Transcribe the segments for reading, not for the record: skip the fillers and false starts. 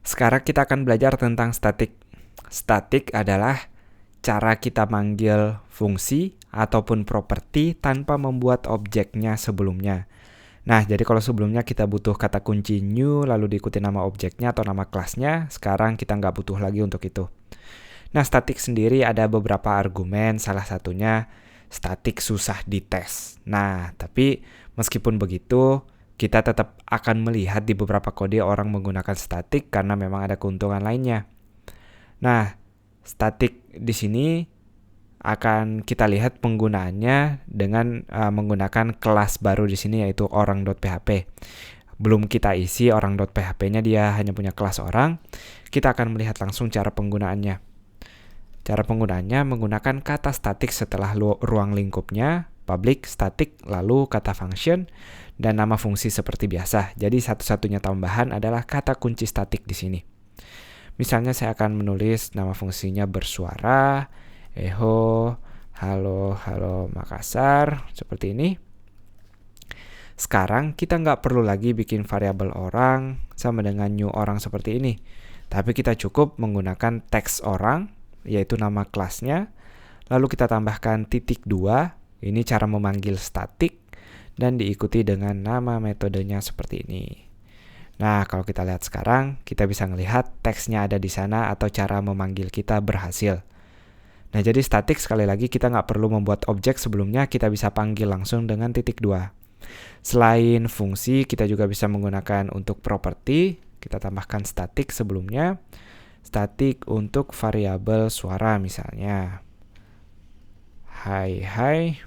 Sekarang kita akan belajar tentang statik. Statik adalah cara kita manggil fungsi ataupun properti tanpa membuat objeknya sebelumnya. Nah, jadi kalau sebelumnya kita butuh kata kunci new lalu diikuti nama objeknya atau nama kelasnya, sekarang kita nggak butuh lagi untuk itu. Nah, statik sendiri ada beberapa argumen, salah satunya statik susah dites. Nah, tapi meskipun begitu, kita tetap akan melihat di beberapa kode orang menggunakan statik karena memang ada keuntungan lainnya. Nah, statik di sini akan kita lihat penggunaannya dengan menggunakan kelas baru di sini yaitu orang.php. Belum kita isi orang.php-nya, dia hanya punya kelas orang. Kita akan melihat langsung cara penggunaannya. Cara penggunaannya menggunakan kata statik setelah ruang lingkupnya, public, static, lalu kata function, dan nama fungsi seperti biasa. Jadi satu-satunya tambahan adalah kata kunci statik di sini. Misalnya saya akan menulis nama fungsinya bersuara, echo, halo, halo Makassar, seperti ini. Sekarang kita nggak perlu lagi bikin variabel orang sama dengan new orang seperti ini. Tapi kita cukup menggunakan teks orang, yaitu nama kelasnya. Lalu kita tambahkan titik 2, ini cara memanggil statik, dan diikuti dengan nama metodenya seperti ini. Nah, kalau kita lihat sekarang, kita bisa melihat teksnya ada di sana atau cara memanggil kita berhasil. Nah, jadi statik sekali lagi kita nggak perlu membuat objek sebelumnya, kita bisa panggil langsung dengan titik 2. Selain fungsi, kita juga bisa menggunakan untuk properti, kita tambahkan statik sebelumnya. Statik untuk variabel suara misalnya. Hai.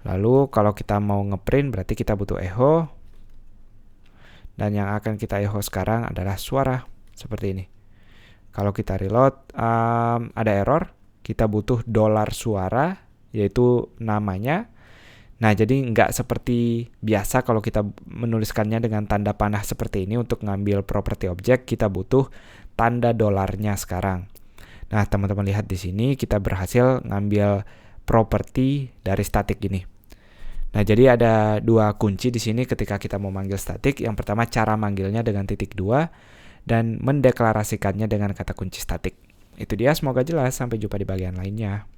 Lalu kalau kita mau ngeprint berarti kita butuh echo. Dan yang akan kita echo sekarang adalah suara, seperti ini. Kalau kita reload, ada error. Kita butuh $suara, yaitu namanya. Nah, jadi nggak seperti biasa kalau kita menuliskannya dengan tanda panah seperti ini untuk ngambil properti objek, kita butuh tanda $-nya sekarang. Nah, teman-teman lihat di sini kita berhasil ngambil properti dari statik ini. Nah, jadi ada dua kunci di sini ketika kita mau manggil statik. Yang pertama cara manggilnya dengan titik 2 dan mendeklarasikannya dengan kata kunci statik. Itu dia, semoga jelas. Sampai jumpa di bagian lainnya.